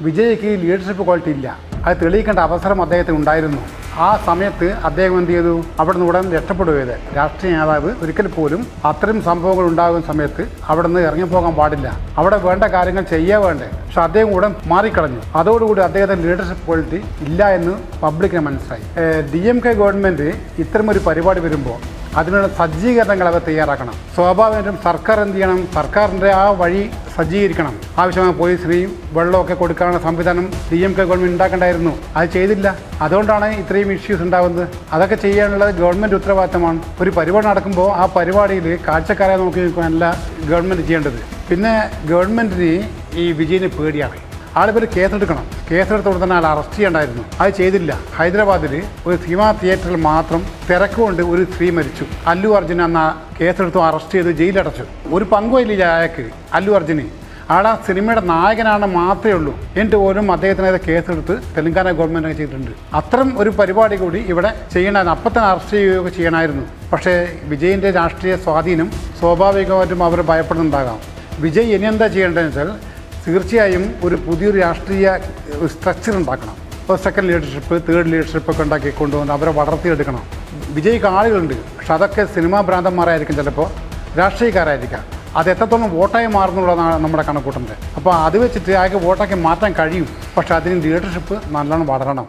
വിജയ്ക്ക് leadership quality ഇല്ല. അത് തെളിയിക്കേണ്ട അവസരം അദ്ദേഹത്തിന് ഉണ്ടായിരുന്നു. ആ സമയത്ത് അദ്ദേഹം എന്ത് ചെയ്തു? അവിടെ നിന്ന് ഉടൻ രക്ഷപ്പെടുകയത്. രാഷ്ട്രീയ നേതാവ് ഒരിക്കൽ പോലും അത്തരം സംഭവങ്ങൾ ഉണ്ടാകുന്ന സമയത്ത് അവിടെ നിന്ന് ഇറങ്ങിപ്പോകാൻ പാടില്ല. അവിടെ വേണ്ട കാര്യങ്ങൾ ചെയ്യാൻ വേണ്ടേ. പക്ഷെ അദ്ദേഹം ഉടൻ മാറിക്കളഞ്ഞു. അതോടുകൂടി അദ്ദേഹത്തിന്റെ ലീഡർഷിപ്പ് ക്വാളിറ്റി ഇല്ല എന്ന് പബ്ലിക്കിന് മനസ്സിലായി. DMK ഗവൺമെന്റ് ഇത്തരമൊരു പരിപാടി വരുമ്പോൾ അതിനുള്ള സജ്ജീകരണങ്ങൾ അവർ തയ്യാറാക്കണം. സ്വാഭാവികമായിട്ടും സർക്കാർ എന്ത് ചെയ്യണം? സർക്കാരിൻ്റെ ആ വഴി സജ്ജീകരിക്കണം. ആവശ്യമായ പോലീസിനെയും വെള്ളമൊക്കെ കൊടുക്കാനുള്ള സംവിധാനം DMK ഗവൺമെൻറ് ഉണ്ടാക്കേണ്ടായിരുന്നു. അത് ചെയ്തില്ല. അതുകൊണ്ടാണ് ഇത്രയും ഇഷ്യൂസ് ഉണ്ടാകുന്നത്. അതൊക്കെ ചെയ്യാനുള്ളത് ഗവൺമെൻറ് ഉത്തരവാദിത്തമാണ്. ഒരു പരിപാടി നടക്കുമ്പോൾ ആ പരിപാടിയിൽ കാഴ്ചക്കാരെ നോക്കി നിൽക്കാനല്ല ഗവൺമെൻറ് ചെയ്യേണ്ടത്. പിന്നെ ഗവൺമെൻറ്റിന് ഈ വിജയിനെ പേടിയാണ്. ആളുകൾ കേസെടുക്കണം. കേസെടുത്തോടെ തന്നെ ആൾ അറസ്റ്റ് ചെയ്യേണ്ടായിരുന്നു. അത് ചെയ്തില്ല. ഹൈദരാബാദിൽ ഒരു സിനിമാ തിയേറ്ററിൽ മാത്രം തിരക്കുകൊണ്ട് ഒരു സ്ത്രീ മരിച്ചു. അല്ലു അർജുൻ എന്ന കേസെടുത്തു അറസ്റ്റ് ചെയ്ത് ജയിലടച്ചു. ഒരു പങ്കുമില്ല അയാൾക്ക്. അല്ലു അർജുന് ആടെ സിനിമയുടെ നായകനാണ് മാത്രമേ ഉള്ളൂ. എന്നിട്ട് പോലും അദ്ദേഹത്തിനെതിരെ കേസെടുത്ത് തെലങ്കാന ഗവൺമെൻറ് ചെയ്തിട്ടുണ്ട്. അത്തരം ഒരു പരിപാടി കൂടി ഇവിടെ ചെയ്യണമായിരുന്നു. അപ്പം തന്നെ അറസ്റ്റ് ചെയ്യുകയൊക്കെ ചെയ്യണമായിരുന്നു. പക്ഷേ വിജയിൻ്റെ രാഷ്ട്രീയ സ്വാധീനം സ്വാഭാവികമായിട്ടും അവർ ഭയപ്പെടുന്നുണ്ടാകാം. വിജയ് ഇനി എന്താ ചെയ്യേണ്ടതെന്ന് വെച്ചാൽ തീർച്ചയായും ഒരു പുതിയൊരു രാഷ്ട്രീയ സ്ട്രക്ചർ ഉണ്ടാക്കണം. ഇപ്പോൾ സെക്കൻഡ് ലീഡർഷിപ്പ്, തേർഡ് ലീഡർഷിപ്പ് ഒക്കെ ഉണ്ടാക്കി കൊണ്ടുവന്ന് അവരെ വളർത്തിയെടുക്കണം. വിജയ്ക്ക് ആളുകളുണ്ട്. പക്ഷെ അതൊക്കെ സിനിമാ ഭ്രാന്തന്മാരായിരിക്കും, ചിലപ്പോൾ രാഷ്ട്രീയക്കാരായിരിക്കാം. അത് എത്രത്തോളം വോട്ടായി മാറുന്നുള്ളതാണ് നമ്മുടെ കണക്കൂട്ടുന്നത്. അപ്പോൾ അത് വെച്ചിട്ട് അയാൾക്ക് വോട്ടാക്കി മാറ്റാൻ കഴിയും. പക്ഷെ അതിന് ലീഡർഷിപ്പ് നല്ലോണം വളരണം.